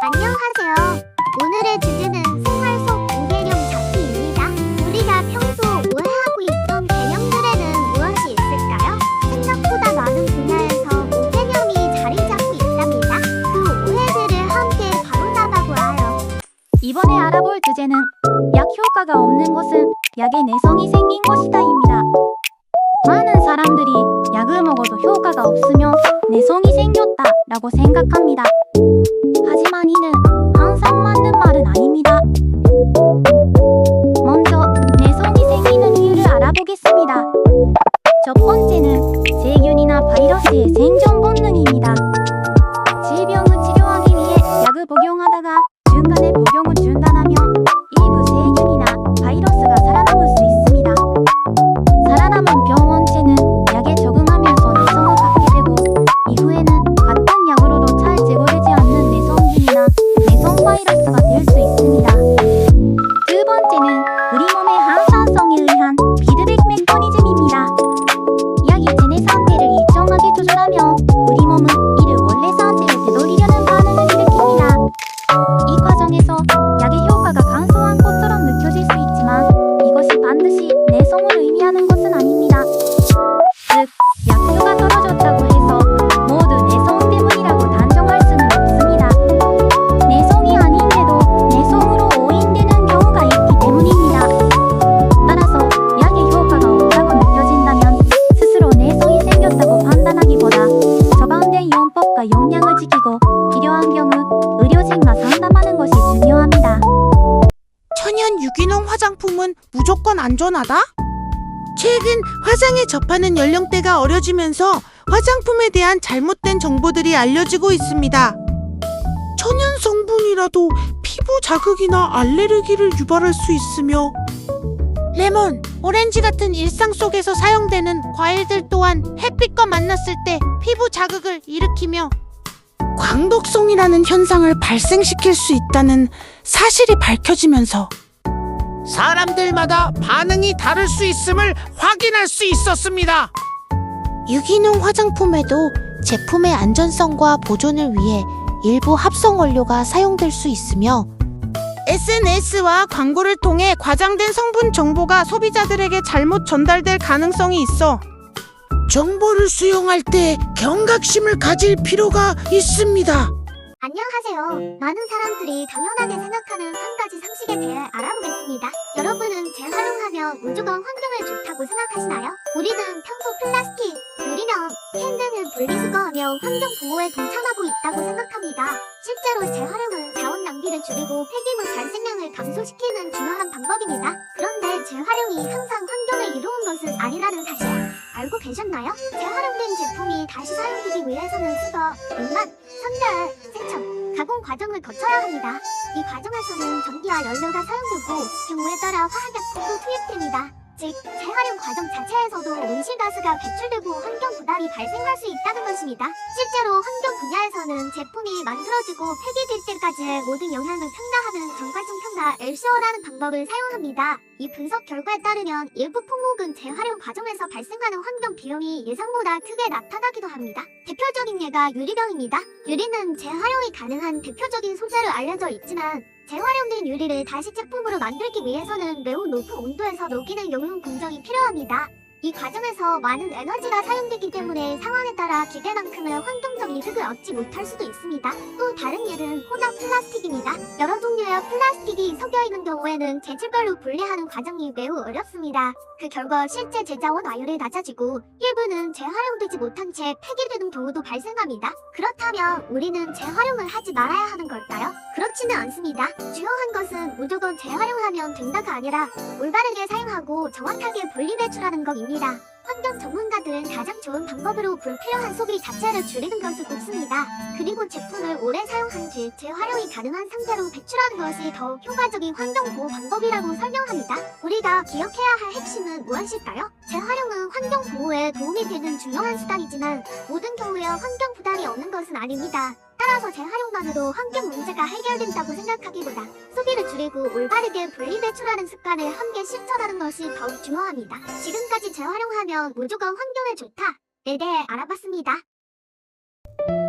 안녕하세요. 오늘의 주제는 생활 속 무개념 잡기입니다. 우리가 평소 오해하고 있던 개념들에는 무엇이 있을까요? 생각보다 많은 분야에서 무개념이 자리 잡고 있답니다. 그 오해들을 함께 바로잡아 보아요. 이번에 알아볼 주제는 약 효과가 없는 것은 약의 내성이 생긴 것이다입니다. 많은 사람들이 약을 먹어도 효과가 없으면 내성이 생겼다 라고 생각합니다. 하지만 이는 항상 맞는 말은 아닙니다. 먼저 내성이 생기는 이유를 알아보겠습니다. 첫 번째는 세균이나 바이러스의 생존 본능입니다. 질병을 치료하기 위해 약을 복용하다가 중간에 복용을 중단하면 일부 세균이나 바이러스가 살아남을 수 있습니다. 살아남은 병 원체는 약에 적응하면서 내성을 갖게 되고 이후에는 같은 약으로도 잘 제거되지 않는 내성균이나 내성 바이러스가 될 수 있습니다. 두 번째는 우리 몸의 항산성에 의한 피드백 메커니즘입니다. 약이 체내 상태를 일정하게 조절하며 우리 몸은 이를 원래 상태로 되돌리려는 반응을 일으킵니다. 이 과정에서 약의 효과가 간소한 것처럼 느껴질 수 있지만 이것이 반드시 내성을 의미하는 것은 아닙니다. 즉, 약효가 떨어졌다고 해서 모두 내성 때문이라고 단정할 수는 없습니다. 내성이 아닌데도 내성으로 오인되는 경우가 있기 때문입니다. 따라서 약의 효과가 없다고 느껴진다면 스스로 내성이 생겼다고 판단하기보다 처방된 용법과 용량을 지키고 필요한 경우 의료진과 상담하는 것이 중요합니다. 천연 유기농 화장품은 무조건 안전하다? 최근 화장에 접하는 연령대가 어려지면서 화장품에 대한 잘못된 정보들이 알려지고 있습니다. 천연 성분이라도 피부 자극이나 알레르기를 유발할 수 있으며 레몬, 오렌지 같은 일상 속에서 사용되는 과일들 또한 햇빛과 만났을 때 피부 자극을 일으키며 광독성이라는 현상을 발생시킬 수 있다는 사실이 밝혀지면서 사람들마다 반응이 다를 수 있음을 확인할 수 있었습니다. 유기농 화장품에도 제품의 안전성과 보존을 위해 일부 합성 원료가 사용될 수 있으며 SNS와 광고를 통해 과장된 성분 정보가 소비자들에게 잘못 전달될 가능성이 있어 정보를 수용할 때 경각심을 가질 필요가 있습니다. 안녕하세요. 많은 사람들이 당연하게 생각하는 한 가지 상식에 대해 알아보겠습니다. 여러분은 재활용하면 무조건 환경에 좋다고 생각하시나요? 우리는 평소 플라스틱, 유리병, 캔 등을 분리수거하며 환경 보호에 동참하고 있다고 생각합니다. 실제로 재활용은 자원 낭비를 줄이고 폐기물 발생량을 감소시키는 중요한 방법입니다. 그런데 재활용이 항상 환경에 이로운 것은 아니라는 사실 알고 계셨나요? 재활용된 제품이 다시 사용되기 위해서는 수거, 운반, 선별, 세척, 가공 과정을 거쳐야 합니다. 이 과정에서는 전기와 연료가 사용되고 경우에 따라 화학약품도 투입됩니다. 즉, 재활용 과정 자체에서도 온실가스가 배출되고 환경 부담이 발생할 수 있다는 것입니다. 실제로 환경 분야에서는 제품이 만들어지고 폐기될 때까지의 모든 영향을 평가하는 정관성 평가 LCO라는 방법을 사용합니다. 이 분석 결과에 따르면 일부 품목은 재활용 과정에서 발생하는 환경 비용이 예상보다 크게 나타나기도 합니다. 대표적인 예가 유리병입니다. 유리는 재활용이 가능한 대표적인 소재로 알려져 있지만 재활용된 유리를 다시 제품으로 만들기 위해서는 매우 높은 온도에서 녹이는 용융 공정이 필요합니다. 이 과정에서 많은 에너지가 사용되기 때문에 상황에 따라 기대만큼의 환경적 이득을 얻지 못할 수도 있습니다. 또 다른 예는 혼합 플라스틱입니다. 여러 종류의 플라스틱이 섞여 있는 경우에는 재질별로 분리하는 과정이 매우 어렵습니다. 그 결과 실제 제자원 와율이 낮아지고 일부는 재활용되지 못한 채 폐기되는 경우도 발생합니다. 그렇다면 우리는 재활용을 하지 말아야 하는 걸까요? 그렇지는 않습니다. 중요한 것은 무조건 재활용하면 된다가 아니라 올바르게 사용하고 정확하게 분리배출하는 것입니다. 환경 전문가들은 가장 좋은 방법으로 불필요한 소비 자체를 줄이는 것을 꼽습니다. 그리고 제품을 오래 사용한 뒤 재활용이 가능한 상태로 배출하는 것이 더욱 효과적인 환경보호 방법이라고 설명합니다. 우리가 기억해야 할 핵심은 무엇일까요? 재활용은 환경 보호에 도움이 되는 중요한 수단이지만 모든 경우에 환경 부담이 없는 것은 아닙니다. 따라서 재활용만으로 환경 문제가 해결된다고 생각하기보다 소비를 줄이고 올바르게 분리배출하는 습관을 함께 실천하는 것이 더욱 중요합니다. 지금까지 재활용하면 무조건 환경에 좋다에 대해 알아봤습니다.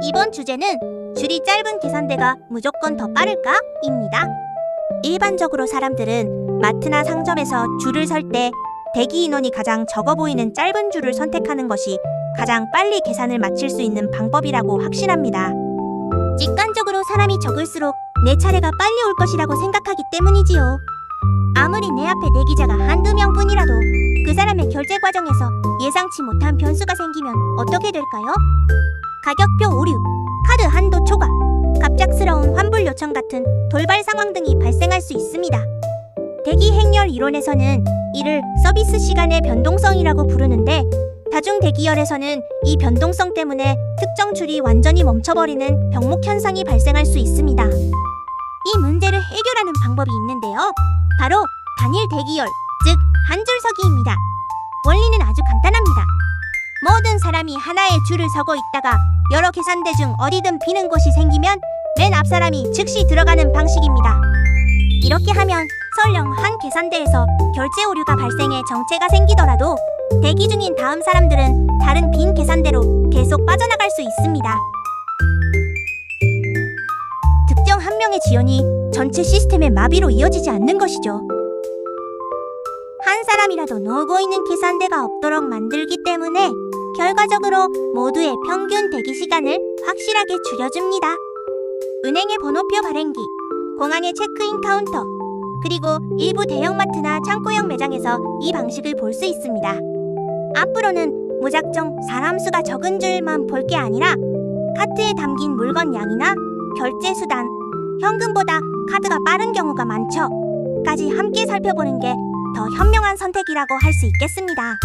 이번 주제는 줄이 짧은 계산대가 무조건 더 빠를까? 입니다. 일반적으로 사람들은 마트나 상점에서 줄을 설 때 대기 인원이 가장 적어 보이는 짧은 줄을 선택하는 것이 가장 빨리 계산을 마칠 수 있는 방법이라고 확신합니다. 직관적으로 사람이 적을수록 내 차례가 빨리 올 것이라고 생각하기 때문이지요. 아무리 내 앞에 대기자가 한두 명뿐이라도 그 사람의 결제 과정에서 예상치 못한 변수가 생기면 어떻게 될까요? 가격표 오류, 카드 한도 초과, 갑작스러운 환불 요청 같은 돌발 상황 등이 발생할 수 있습니다. 대기 행렬 이론에서는 이를 서비스 시간의 변동성이라고 부르는데, 다중 대기열에서는 이 변동성 때문에 특정 줄이 완전히 멈춰버리는 병목 현상이 발생할 수 있습니다. 이 문제를 해결하는 방법이 있는데요. 바로 단일 대기열, 즉 한 줄 서기입니다. 원리는 아주 간단합니다. 모든 사람이 하나의 줄을 서고 있다가 여러 계산대 중 어디든 비는 곳이 생기면 맨 앞 사람이 즉시 들어가는 방식입니다. 이렇게 하면 설령 한 계산대에서 결제 오류가 발생해 정체가 생기더라도 대기 중인 다음 사람들은 다른 빈 계산대로 계속 빠져나갈 수 있습니다. 특정 한 명의 지연이 전체 시스템의 마비로 이어지지 않는 것이죠. 한 사람이라도 놀고 있는 계산대가 없도록 만들기 때문에 결과적으로 모두의 평균 대기 시간을 확실하게 줄여줍니다. 은행의 번호표 발행기, 공항의 체크인 카운터, 그리고 일부 대형마트나 창고형 매장에서 이 방식을 볼 수 있습니다. 앞으로는 무작정 사람 수가 적은 줄만 볼 게 아니라 카트에 담긴 물건 양이나 결제 수단, 현금보다 카드가 빠른 경우가 많죠?까지 함께 살펴보는 게 더 현명한 선택이라고 할 수 있겠습니다.